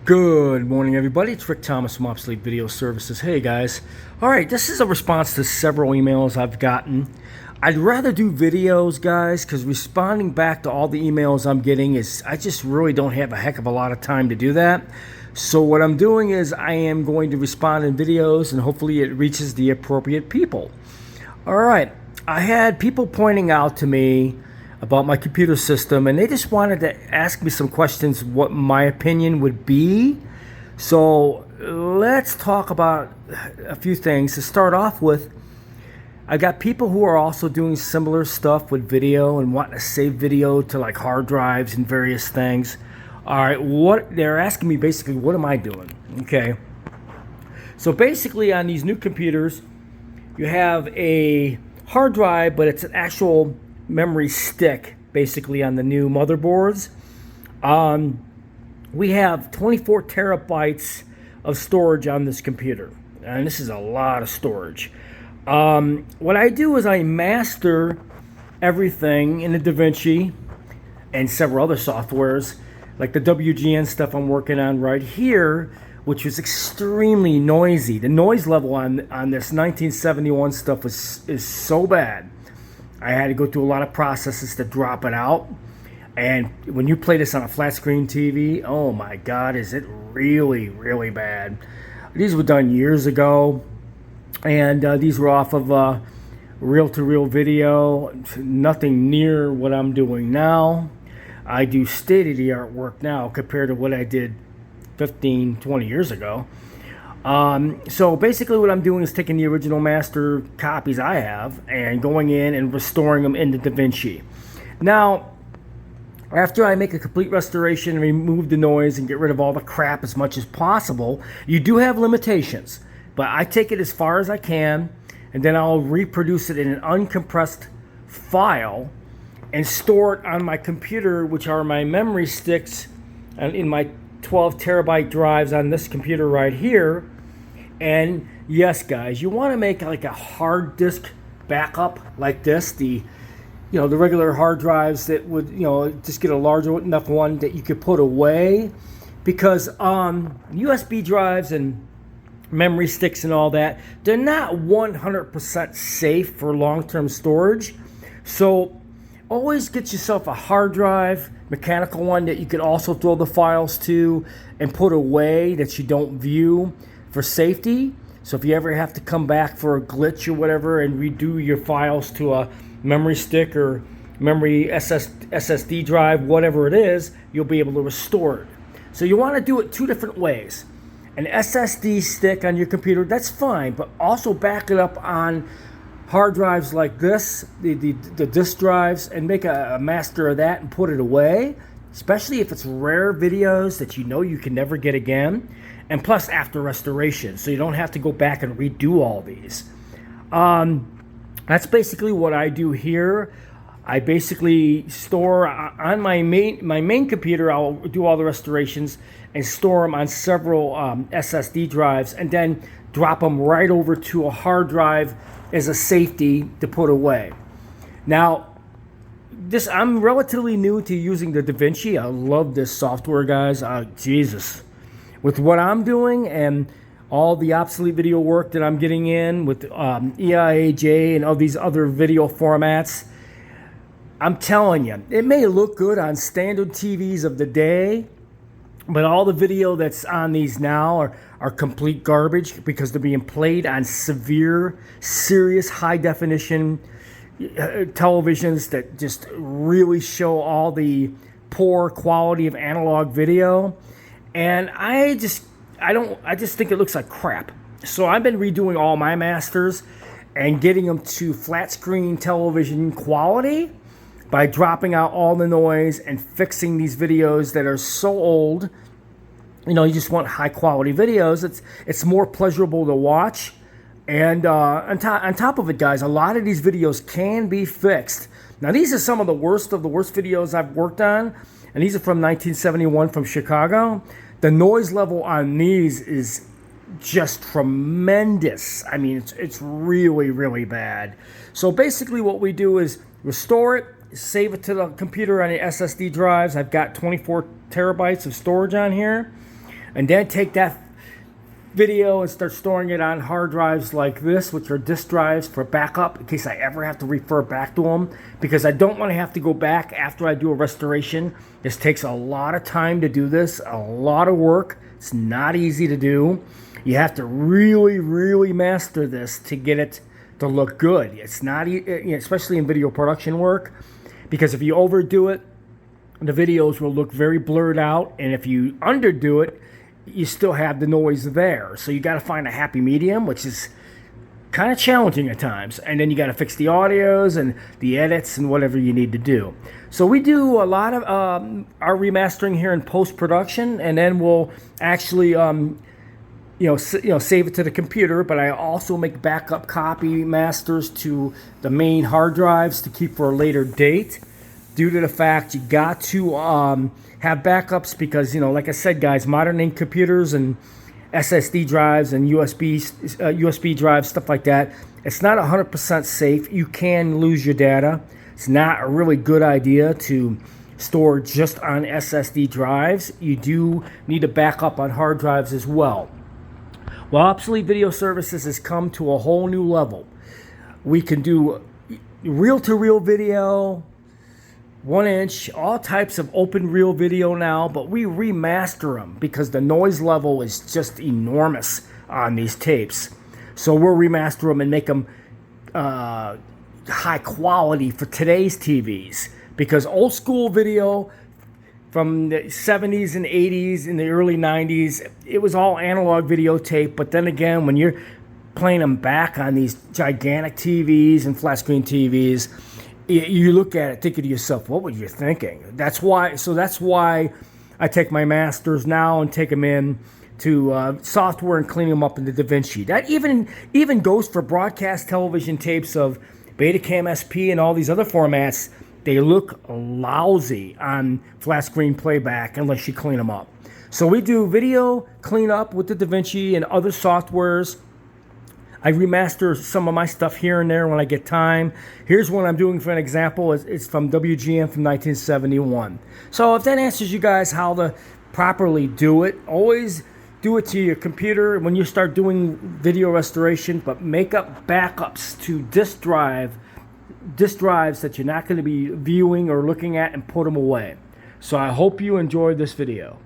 Good morning, everybody. It's Rick Thomas from Obsolete Video Services. Hey, guys. All right, this is a response to several emails I've gotten. I'd rather do videos, guys, because responding back to all the emails I'm getting I just really don't have a heck of a lot of time to do that. So what I'm doing is I am going to respond in videos, and hopefully it reaches the appropriate people. All right, I had people pointing out to me about my computer system, and they just wanted to ask me some questions what my opinion would be. So let's talk about a few things. To start off with, I got people who are also doing similar stuff with video and wanting to save video to like hard drives and various things. All right, what they're asking me basically, what am I doing? Okay, so basically on these new computers, you have a hard drive, but it's an actual memory stick basically on the new motherboards. We have 24 terabytes of storage on this computer, and this is a lot of storage. What I do is I master everything in the DaVinci and several other softwares like the WGN stuff I'm working on right here, which was extremely noisy. The noise level on this 1971 stuff is so bad. I had to go through a lot of processes to drop it out. And when you play this on a flat screen TV, oh my God, is it really, really bad. These were done years ago, and these were off of reel-to-reel video, nothing near what I'm doing now. I do state-of-the-art work now compared to what I did 15, 20 years ago. So basically what I'm doing is taking the original master copies I have and going in and restoring them into DaVinci. Now, after I make a complete restoration and remove the noise and get rid of all the crap as much as possible, you do have limitations, but I take it as far as I can, and then I'll reproduce it in an uncompressed file and store it on my computer, which are my memory sticks in my 12 terabyte drives on this computer right here. And yes, guys, you want to make like a hard disk backup like this, the regular hard drives that would just get a large enough one that you could put away, because USB drives and memory sticks and all that, they're not 100% safe for long-term storage. So always get yourself a hard drive, mechanical one that you can also throw the files to and put away that you don't view for safety. So if you ever have to come back for a glitch or whatever and redo your files to a memory stick or memory SSD drive, whatever it is, you'll be able to restore it. So you want to do it two different ways. An SSD stick on your computer, that's fine, but also back it up on hard drives like this, the disk drives, and make a master of that and put it away, especially if it's rare videos that you can never get again, and plus after restoration, so you don't have to go back and redo all these. That's basically what I do here. I basically store on my main computer, I'll do all the restorations and store them on several SSD drives, and then drop them right over to a hard drive as a safety to put away. Now, I'm relatively new to using the DaVinci. I love this software, guys. Jesus. With what I'm doing and all the obsolete video work that I'm getting in with EIAJ and all these other video formats, I'm telling you, it may look good on standard TVs of the day, but all the video that's on these now are complete garbage because they're being played on serious high definition televisions that just really show all the poor quality of analog video. And I just think it looks like crap. So I've been redoing all my masters and getting them to flat screen television quality by dropping out all the noise and fixing these videos that are so old. You just want high quality videos. It's more pleasurable to watch. And on top of it, guys, a lot of these videos can be fixed. Now, these are some of the worst videos I've worked on, and these are from 1971 from Chicago. The noise level on these is just tremendous. I mean, it's really, really bad. So basically what we do is restore it, save it to the computer on the SSD drives. I've got 24 terabytes of storage on here. and then take that video and start storing it on hard drives like this, which are disk drives for backup in case I ever have to refer back to them, because I don't want to have to go back after I do a restoration. This takes a lot of time to do this, a lot of work. It's not easy to do. You have to really master this to get it to look good. It's not, especially in video production work, because if you overdo it, the videos will look very blurred out, and if you underdo it, you still have the noise there. So you got to find a happy medium, which is kind of challenging at times. And then you got to fix the audios and the edits and whatever you need to do. So we do a lot of our remastering here in post-production, and then we'll actually save it to the computer. But I also make backup copy masters to the main hard drives to keep for a later date, due to the fact you got to have backups, because, like I said, guys, modern computers and SSD drives and USB drives, stuff like that, it's not 100% safe. You can lose your data. It's not a really good idea to store just on SSD drives. You do need a backup on hard drives as well. Well, Obsolete Video Services has come to a whole new level. We can do reel-to-reel video, 1-inch, all types of open reel video now, but we remaster them because the noise level is just enormous on these tapes. So we'll remaster them and make them high quality for today's TVs, because old school video from the 70s and 80s and the early 90s, it was all analog videotape. But then again, when you're playing them back on these gigantic TVs and flat screen TVs, you look at it thinking to yourself, what were you thinking? That's why I take my masters now and take them in to software and clean them up in the DaVinci. That even goes for broadcast television tapes of Betacam SP and all these other formats. They look lousy on flat screen playback unless you clean them up. So we do video cleanup with the DaVinci and other softwares. I remaster some of my stuff here and there when I get time. Here's one I'm doing for an example. It's from WGN from 1971. So if that answers you guys how to properly do it, always do it to your computer when you start doing video restoration, but make up backups to disk drives that you're not going to be viewing or looking at, and put them away. So I hope you enjoyed this video.